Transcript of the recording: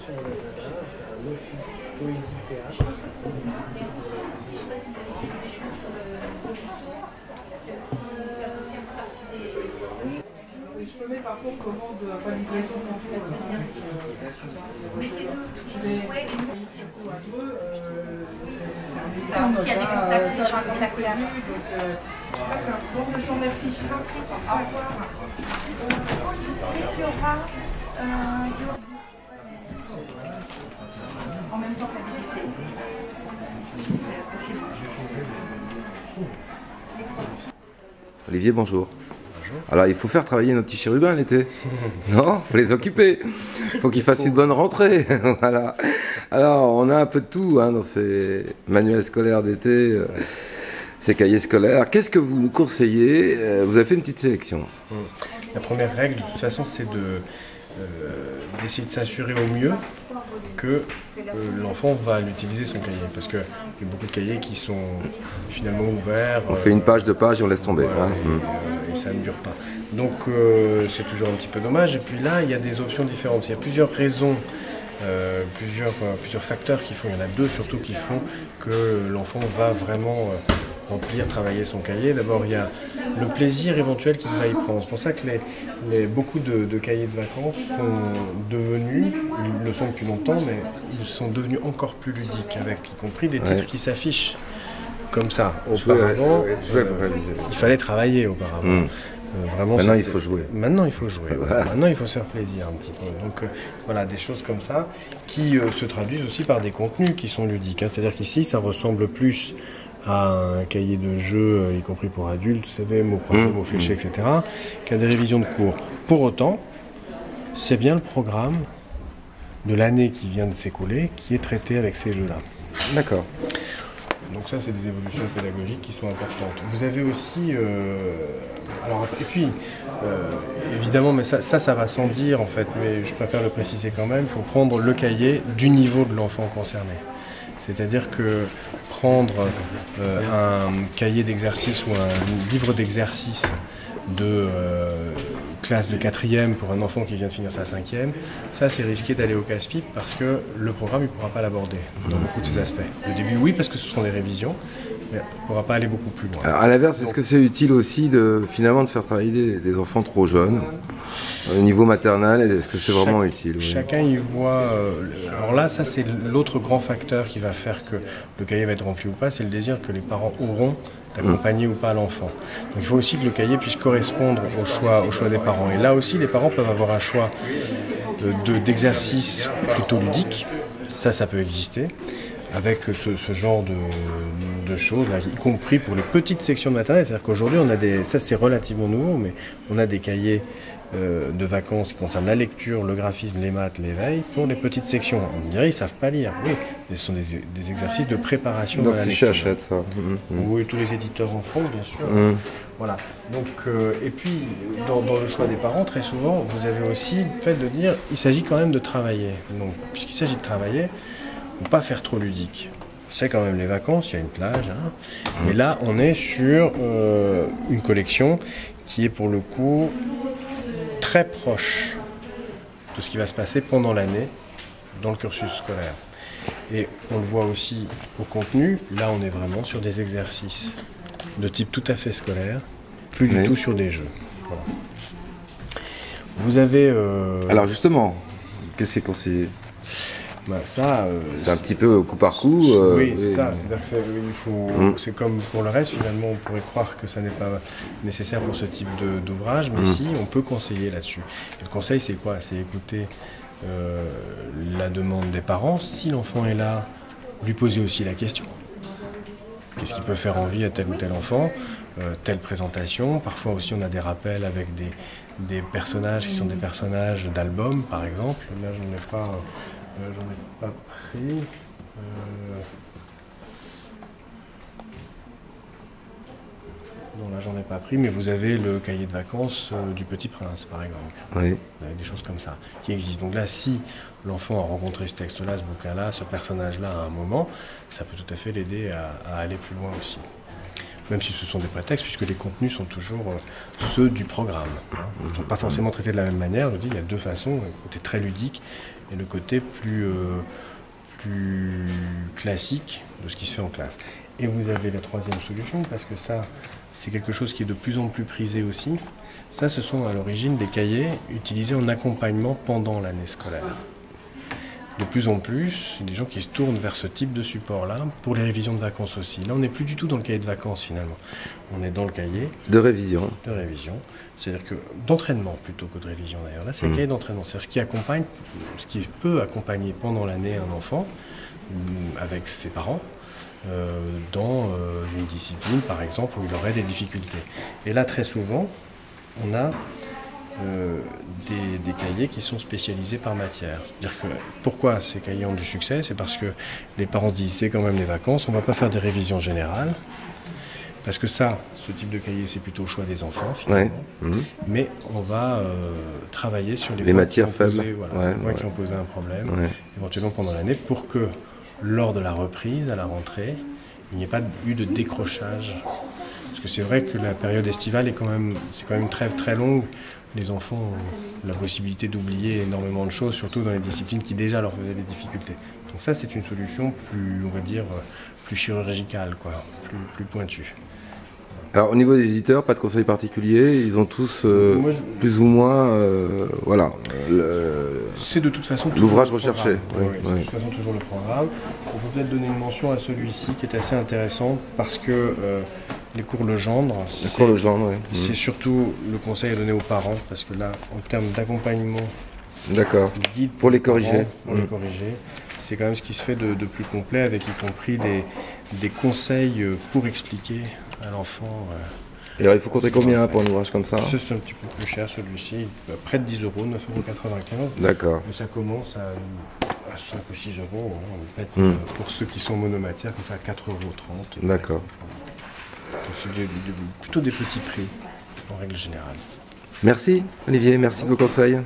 Fédération de l'Office Poésie Théâtre. Je me mets par contre commande livraison comme s'il y a des contacts, des gens contactés à faire. D'accord, bon, je vous remercie. Je vous en prie. Au revoir. Et il y aura en même temps que la DGT. Super, c'est bon. Olivier, bonjour. Alors, il faut faire travailler nos petits chérubins l'été. Non, faut les occuper. Faut qu'ils fassent une bonne rentrée. Voilà. Alors, on a un peu de tout hein, dans ces manuels scolaires d'été, ces cahiers scolaires. Qu'est-ce que vous nous conseillez? Vous avez fait une petite sélection. La première règle, de toute façon, c'est d'essayer de s'assurer au mieux que l'enfant va l'utiliser son cahier. Parce qu'il y a beaucoup de cahiers qui sont finalement ouverts. On fait une page, deux pages et on laisse tomber. Voilà, hein. et ça ne dure pas. Donc c'est toujours un petit peu dommage. Et puis là, il y a des options différentes. Il y a plusieurs raisons, plusieurs facteurs qui font, il y en a deux surtout qui font que l'enfant va vraiment remplir, travailler son cahier. D'abord, il y a le plaisir éventuel qu'il va y prendre. C'est pour ça que beaucoup de cahiers de vacances sont devenus, ils le sont depuis longtemps, mais ils sont devenus encore plus ludiques, avec y compris des titres qui s'affichent comme ça. Auparavant, il fallait travailler auparavant. Vraiment, maintenant, il faut jouer. Maintenant, il faut jouer. Voilà. Maintenant, il faut se faire plaisir un petit peu. Donc, voilà, des choses comme ça qui se traduisent aussi par des contenus qui sont ludiques. Hein. C'est-à-dire qu'ici, ça ressemble plus à un cahier de jeu, y compris pour adultes, vous savez, mots croisés, mots fléchés, etc., qu'à des révisions de cours. Pour autant, c'est bien le programme de l'année qui vient de s'écouler qui est traité avec ces jeux-là. D'accord. Donc ça, c'est des évolutions pédagogiques qui sont importantes. Vous avez aussi... évidemment, mais ça va sans dire, en fait, mais je préfère le préciser quand même, il faut prendre le cahier du niveau de l'enfant concerné. C'est-à-dire que prendre un cahier d'exercice ou un livre d'exercice de classe de 4e pour un enfant qui vient de finir sa 5e, ça c'est risqué d'aller au casse-pipe parce que le programme il ne pourra pas l'aborder dans beaucoup de ses aspects. Au début oui parce que ce sont des révisions, mais il ne pourra pas aller beaucoup plus loin. Alors, à l'inverse, est-ce que c'est utile aussi finalement de faire travailler des enfants trop jeunes au niveau maternel? Est-ce que c'est vraiment utile? Chacun y voit... alors là, ça c'est l'autre grand facteur qui va faire que le cahier va être rempli ou pas, c'est le désir que les parents auront d'accompagner ou pas l'enfant. Donc il faut aussi que le cahier puisse correspondre au choix des parents. Et là aussi, les parents peuvent avoir un choix d'exercice plutôt ludique. Ça peut exister. Avec ce genre de choses, là, y compris pour les petites sections de maternelle. C'est-à-dire qu'aujourd'hui, on a ça c'est relativement nouveau, mais on a des cahiers de vacances qui concernent la lecture, le graphisme, les maths, l'éveil, pour les petites sections. On me dirait, ils ne savent pas lire. Oui, mais ce sont des exercices de préparation à la lecture. Donc c'est chez Hachette, ça. Oui, tous les éditeurs en font, bien sûr. Voilà. Donc, et puis, dans le choix des parents, très souvent, vous avez aussi le fait de dire, il s'agit quand même de travailler. Donc, puisqu'il s'agit de travailler, il ne faut pas faire trop ludique. C'est quand même les vacances, il y a une plage. Hein. Mais là, on est sur une collection qui est pour le coup très proche de ce qui va se passer pendant l'année dans le cursus scolaire. Et on le voit aussi au contenu, là on est vraiment sur des exercices de type tout à fait scolaire, plus du tout sur des jeux. Voilà. Vous avez... Alors justement, qu'est-ce qui est conseillé? C'est un petit peu coup par coup. Oui, c'est ça. C'est-à-dire que c'est comme pour le reste, finalement, on pourrait croire que ça n'est pas nécessaire pour ce type d'ouvrage, mais si, on peut conseiller là-dessus. Et le conseil, c'est quoi? C'est écouter la demande des parents. Si l'enfant est là, lui poser aussi la question. Qu'est-ce qui peut faire envie à tel ou tel enfant? Telle présentation. Parfois aussi, on a des rappels avec des personnages qui sont des personnages d'albums, par exemple. Là, je n'en ai pas... pris. Non, là, j'en ai pas pris, mais vous avez le cahier de vacances du Petit Prince, par exemple. Oui. Des choses comme ça, qui existent. Donc là, si l'enfant a rencontré ce texte-là, ce bouquin-là, ce personnage-là à un moment, ça peut tout à fait l'aider à aller plus loin aussi. même si ce sont des prétextes, puisque les contenus sont toujours ceux du programme. Hein. Ils ne sont pas forcément traités de la même manière. Je dis, il y a deux façons, le côté très ludique et le côté plus classique de ce qui se fait en classe. Et vous avez la troisième solution, parce que ça, c'est quelque chose qui est de plus en plus prisé aussi. Ça, ce sont à l'origine des cahiers utilisés en accompagnement pendant l'année scolaire. De plus en plus, il y a des gens qui se tournent vers ce type de support-là pour les révisions de vacances aussi. Là, on n'est plus du tout dans le cahier de vacances finalement. On est dans le cahier de révision. De révision. C'est-à-dire que d'entraînement plutôt que de révision d'ailleurs. Là, c'est le cahier d'entraînement. C'est-à-dire ce qui peut accompagner pendant l'année un enfant avec ses parents. Dans une discipline par exemple où il aurait des difficultés. Et là très souvent on a des cahiers qui sont spécialisés par matière. C'est-à-dire que pourquoi ces cahiers ont du succès? C'est parce que les parents se disent c'est quand même les vacances, on ne va pas faire des révisions générales. Parce que ça, ce type de cahier, c'est plutôt au choix des enfants, finalement. Ouais. Mais on va travailler sur les matières faibles qui ont posé un problème, éventuellement pendant l'année, pour que lors de la reprise, à la rentrée, il n'y ait pas eu de décrochage. Parce que c'est vrai que la période estivale est quand même très, très longue. Les enfants ont la possibilité d'oublier énormément de choses, surtout dans les disciplines qui déjà leur faisaient des difficultés. Donc ça, c'est une solution plus, on va dire, plus chirurgicale, quoi, plus pointue. Alors au niveau des éditeurs, pas de conseils particuliers, ils ont tous plus ou moins, voilà. C'est de toute façon l'ouvrage recherché. C'est de toute façon toujours le programme. On peut peut-être donner une mention à celui-ci qui est assez intéressant parce que les cours Legendre, c'est surtout le conseil à donner aux parents parce que là, en termes d'accompagnement, guide pour les corriger, c'est quand même ce qui se fait de plus complet avec y compris des conseils pour expliquer à l'enfant. Et alors il faut compter combien pour un ouvrage comme ça? C'est un petit peu plus cher celui-ci, près de 10 €, 9,95 €. D'accord. Mais ça commence à 5 ou 6 €, hein, pour ceux qui sont monomatières, comme ça à 4,30 €. D'accord. C'est plutôt des petits prix, en règle générale. Merci Olivier, merci de vos conseils.